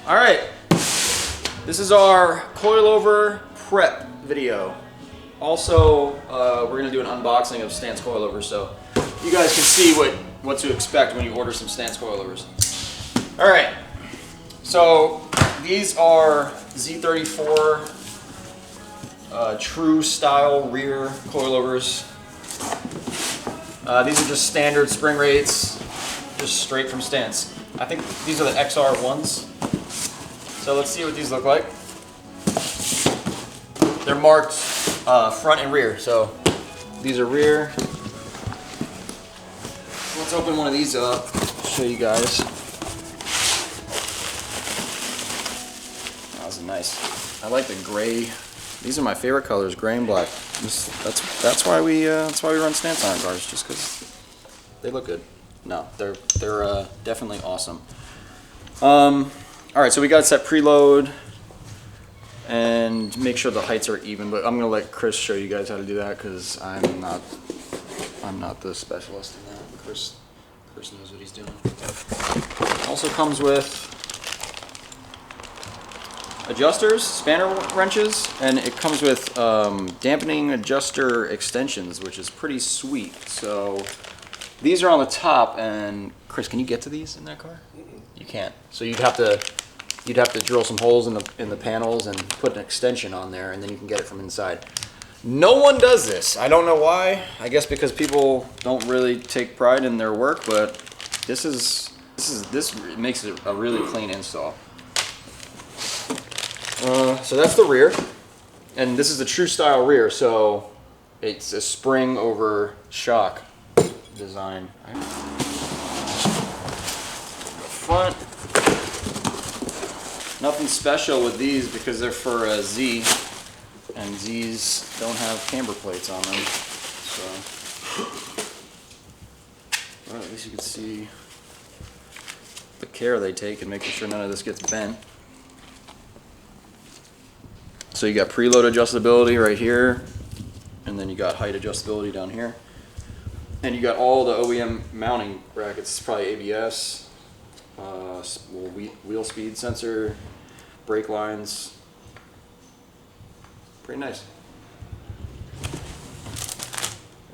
All right, this is our coilover prep video. Also, we're gonna do an unboxing of Stance coilovers, so you guys can see what to expect when you order some Stance coilovers. All right, so these are Z34 true style rear coilovers. These are just standard spring rates, just straight from Stance. I think these are the XR1s. So let's see what these look like. They're marked front and rear, so these are rear. Let's open one of these up, show you guys. Oh, this is nice. I like the gray. These are my favorite colors, gray and black. That's why we run Stance on our cars, just because they look good. No, they're definitely awesome. All right, so we got set preload and make sure the heights are even. But I'm gonna let Chris show you guys how to do that because I'm not the specialist in that. Chris knows what he's doing. Also comes with adjusters, spanner wrenches, and it comes with dampening adjuster extensions, which is pretty sweet. So these are on the top, and Chris, can you get to these in that car? You can't. So you'd have to drill some holes in the panels and put an extension on there, and then you can get it from inside. No one does this. I don't know why. I guess because people don't really take pride in their work, but this makes it a really clean install. So that's the rear, and this is the true style rear, so it's a spring over shock design. Front, nothing special with these because they're for a Z, and Zs don't have camber plates on them, so well, at least you can see the care they take in making sure none of this gets bent. So you got preload adjustability right here, and then you got height adjustability down here. And you got all the OEM mounting brackets. It's probably ABS, wheel speed sensor, brake lines. Pretty nice.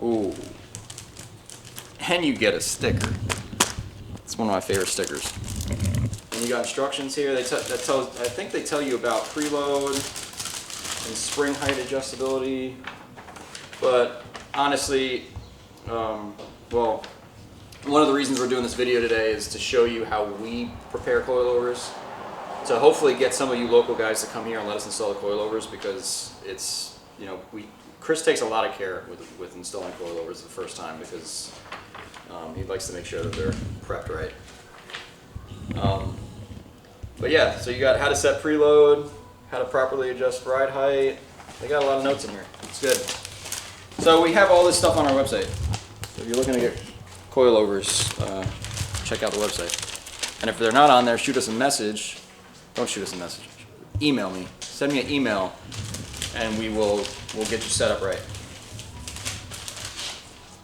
Ooh. And you get a sticker. It's one of my favorite stickers. And you got instructions here. I think they tell you about preload and spring height adjustability, but honestly, well, one of the reasons we're doing this video today is to show you how we prepare coilovers, to hopefully get some of you local guys to come here and let us install the coilovers, because it's, you know, Chris takes a lot of care with installing coilovers the first time, because he likes to make sure that they're prepped right. But yeah, so you got how to set preload, how to properly adjust ride height. They got a lot of notes in here. It's good. So we have all this stuff on our website. So if you're looking to get coilovers, check out the website. And if they're not on there, shoot us a message. Don't shoot us a message. Email me. Send me an email, and we'll get you set up right.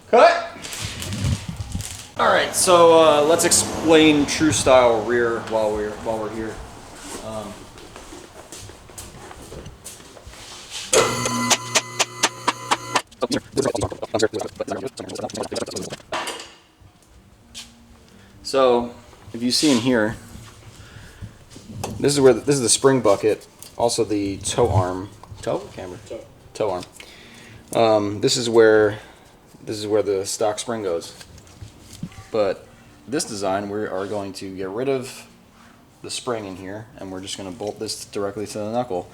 Cut. All right. So let's explain true style rear while we're here. So, if you see in here, this is the spring bucket, also the toe arm, toe arm. This is where the stock spring goes. But this design, we are going to get rid of the spring in here, and we're just going to bolt this directly to the knuckle,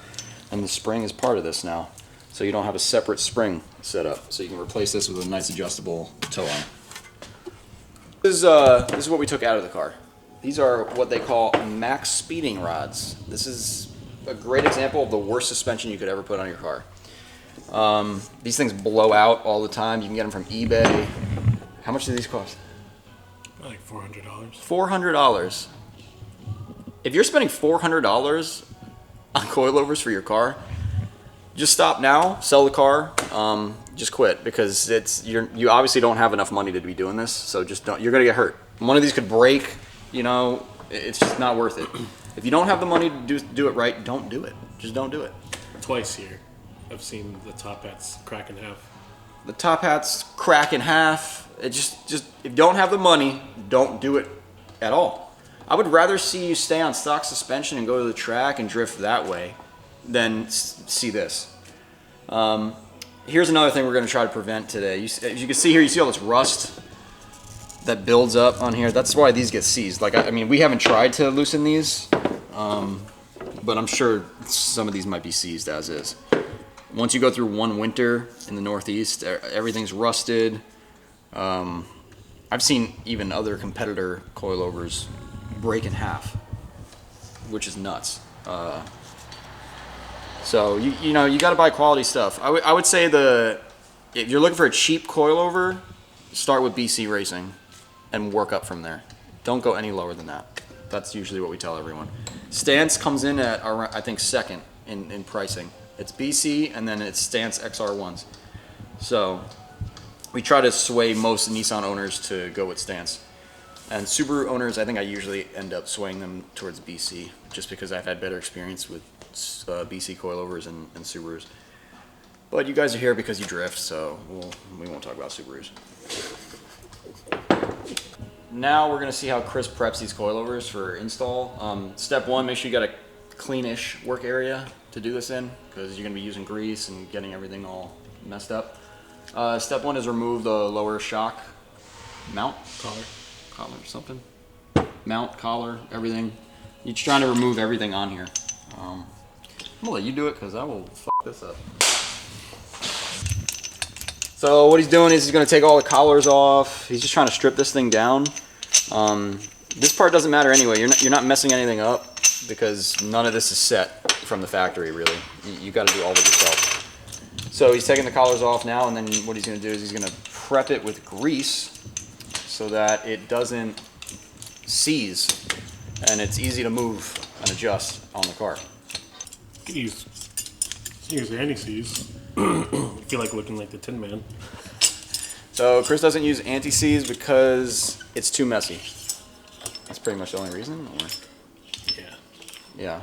and the spring is part of this now. So you don't have a separate spring set up. So you can replace this with a nice adjustable toe arm. This is what we took out of the car. These are what they call max speeding rods. This is a great example of the worst suspension you could ever put on your car. These things blow out all the time. You can get them from eBay. How much do these cost? Like $400. $400. If you're spending $400 on coilovers for your car, just stop now, sell the car, just quit, because you obviously don't have enough money to be doing this, so just don't, you're gonna get hurt. One of these could break, you know, it's just not worth it. If you don't have the money to do it right, don't do it. Just don't do it. Twice here, I've seen the top hats crack in half. The top hats crack in half. It just if you don't have the money, don't do it at all. I would rather see you stay on stock suspension and go to the track and drift that way than see this. Here's another thing we're going to try to prevent today. As you can see here, you see all this rust that builds up on here. That's why these get seized. Like, I mean, we haven't tried to loosen these, but I'm sure some of these might be seized as is. Once you go through one winter in the Northeast, everything's rusted. I've seen even other competitor coilovers break in half, which is nuts. So you know, you got to buy quality stuff. I would say if you're looking for a cheap coilover, start with BC Racing and work up from there. Don't go any lower than that. That's usually what we tell everyone. Stance comes in at, I think, second in pricing. It's BC and then it's Stance XR1s. So we try to sway most Nissan owners to go with Stance. And Subaru owners, I think I usually end up swaying them towards BC just because I've had better experience with BC coilovers and Subarus. But you guys are here because you drift, so we won't talk about Subarus. Now we're going to see how Chris preps these coilovers for install. Step one, make sure you got a cleanish work area to do this in because you're going to be using grease and getting everything all messed up. Step one is remove the lower shock mount. Collar or something. Mount, collar, everything. You're trying to remove everything on here. I'm gonna let you do it because I will fuck this up. So what he's doing is he's gonna take all the collars off. He's just trying to strip this thing down. This part doesn't matter anyway. You're not messing anything up because none of this is set from the factory really. You got to do all of it yourself. So he's taking the collars off now, and then what he's gonna do is he's gonna prep it with grease so that it doesn't seize and it's easy to move and adjust on the car. Use anti-seize. I feel like looking like the Tin Man. So Chris doesn't use anti-seize because it's too messy. That's pretty much the only reason? Or? Yeah. Yeah.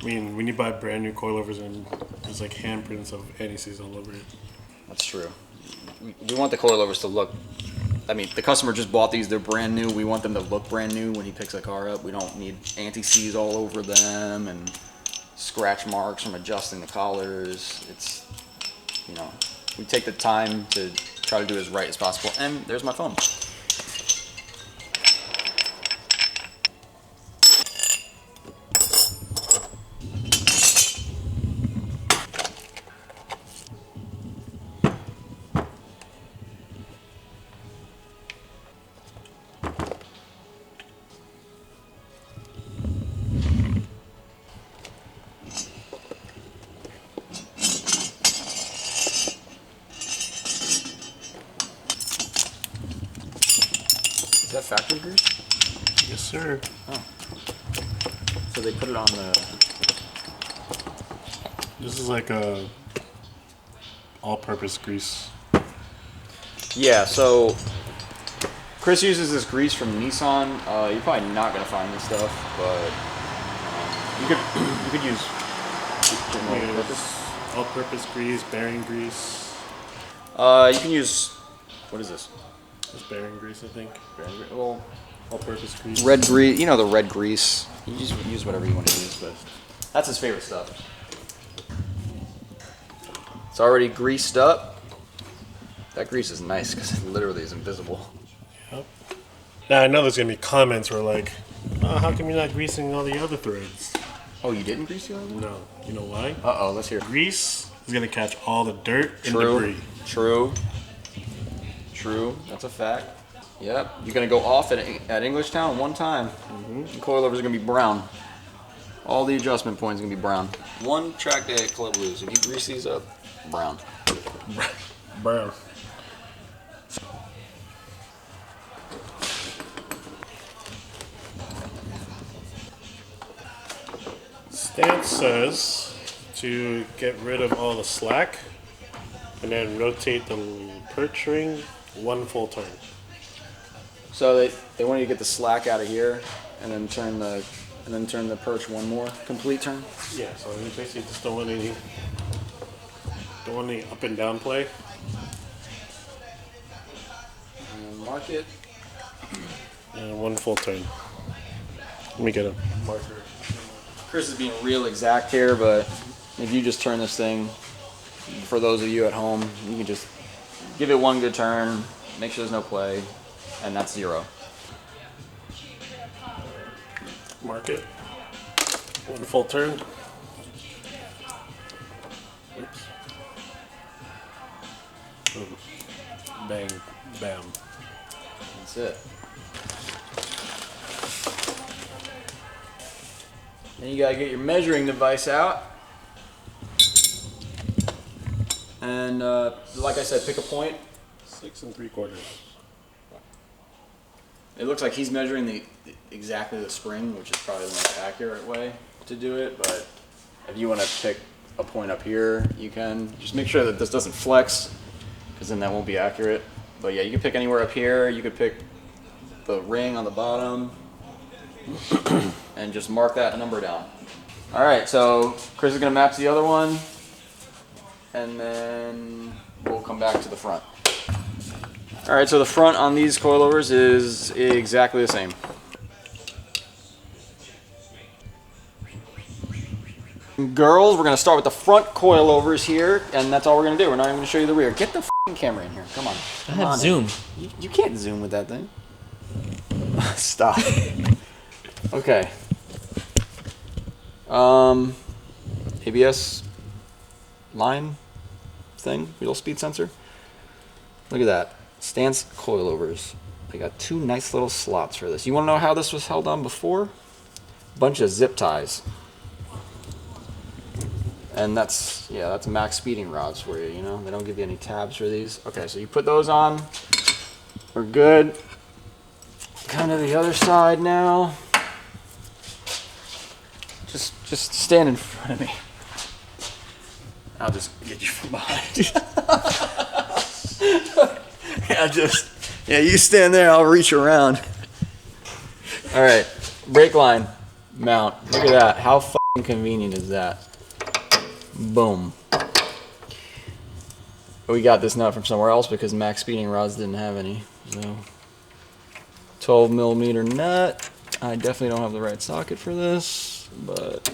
I mean, when you buy brand new coilovers and there's like handprints of anti-seize all over it. That's true. We want the coilovers to look, I mean, the customer just bought these, they're brand new. We want them to look brand new when he picks a car up. We don't need anti-seize all over them and scratch marks from adjusting the collars. It's, you know, we take the time to try to do it as right as possible. And there's my phone. Is that factory grease? Yes, sir. Oh. So they put it on the... This is like a all-purpose grease. Yeah, so Chris uses this grease from Nissan. You're probably not going to find this stuff, but you could use all-purpose grease, bearing grease. you can use, what is this? It's bearing grease, I think. Bearing grease. Well, all-purpose grease. red grease, you know, the red grease. You just use whatever you want to use, but that's his favorite stuff. It's already greased up. That grease is nice because it literally is invisible. Yep. Now I know there's gonna be comments where like, oh, how come you're not greasing all the other threads? Oh, you didn't grease the other one? No. You know why? Uh-oh, let's hear. Grease is gonna catch all the dirt and True. debris. True. That's a fact. Yep. You're gonna go off at Englishtown one time. Mm-hmm. The coilovers are gonna be brown. All the adjustment points are gonna be brown. One track day at Coilovers. If you grease these up, brown. Brown. Stance says to get rid of all the slack and then rotate the perch ring one full turn. So they want you to get the slack out of here and then turn the And then turn the perch one more complete turn. Yeah, so you basically just don't want any up and down play. And mark it. And one full turn. Let me get a marker. Chris is being real exact here, but if you just turn this thing, for those of you at home, you can just give it one good turn, make sure there's no play, and that's 0. Mark it. One full turn. Oops. Boom. Bang. Bam. That's it. Then you gotta get your measuring device out. And like I said, pick a point. 6 3/4. It looks like he's measuring exactly the spring, which is probably the most accurate way to do it. But if you want to pick a point up here, you can. Just make sure that this doesn't flex, because then that won't be accurate. But yeah, you can pick anywhere up here. You could pick the ring on the bottom, and just mark that number down. All right, so Chris is gonna match the other one, and then we'll come back to the front. All right, so the front on these coilovers is exactly the same. Girls, we're gonna start with the front coilovers here, and that's all we're gonna do. We're not even gonna show you the rear. Get the f***ing camera in here. Come on. I have zoom. You can't zoom with that thing. Stop. Okay. ABS line thing, wheel speed sensor. Look at that. Stance coilovers. They got 2 nice little slots for this. You want to know how this was held on before? Bunch of zip ties. And that's max speeding rods for you, you know? They don't give you any tabs for these. Okay, so you put those on. We're good. Come to the other side now. Just stand in front of me. I'll just get you from behind. Yeah, you stand there, I'll reach around. All right, brake line mount. Look at that. How fucking convenient is that? Boom. We got this nut from somewhere else because max speeding rods didn't have any. So 12 millimeter nut. I definitely don't have the right socket for this, but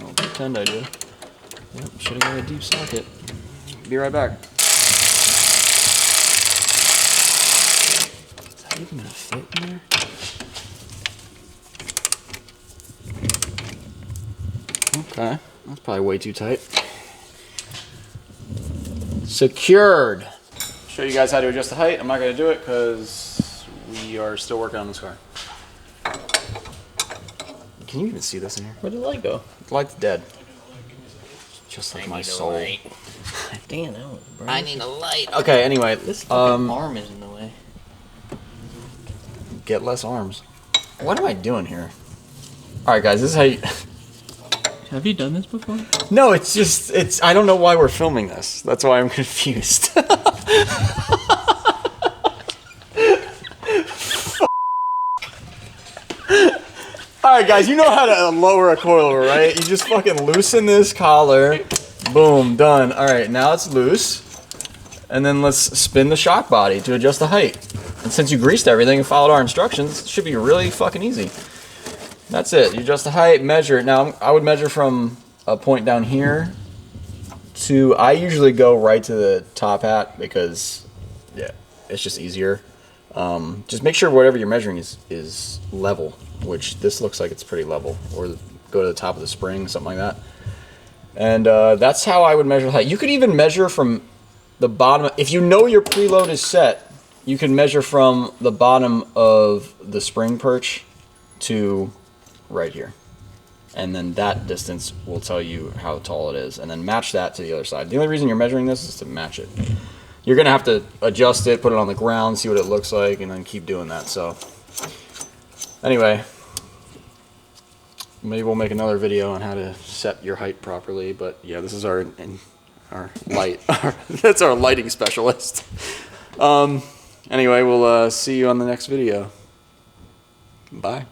I'll pretend I do. Yep, should have got a deep socket. Be right back. Is that even gonna fit in there? Okay, that's probably way too tight. Secured. Show you guys how to adjust the height. I'm not gonna do it because we are still working on this car. Can you even see this in here? Where did the light go? The light's dead. Just like my soul. Damn, that was bright. I need a light. Okay, anyway. This fucking arm is in the way. Get less arms. What am I doing here? Alright guys, this is how you... Have you done this before? No, it's just, I don't know why we're filming this. That's why I'm confused. Alright guys, you know how to lower a coilover, right? You just fucking loosen this collar. Boom, done. Alright, now it's loose. And then let's spin the shock body to adjust the height. And since you greased everything and followed our instructions, it should be really fucking easy. That's it. You adjust the height, measure it. Now, I would measure from a point down here to, I usually go right to the top hat because, yeah, it's just easier. Just make sure whatever you're measuring is level, which this looks like it's pretty level. Or go to the top of the spring, something like that. And that's how I would measure the height. You could even measure from the bottom. If you know your preload is set, you can measure from the bottom of the spring perch to right here, and then that distance will tell you how tall it is, and then match that to the other side. The only reason you're measuring this is to match it. You're gonna have to adjust it, put it on the ground, see what it looks like, and then keep doing that. So anyway, maybe we'll make another video on how to set your height properly, but yeah, this is our light. That's our lighting specialist. Anyway, we'll see you on the next video. Bye.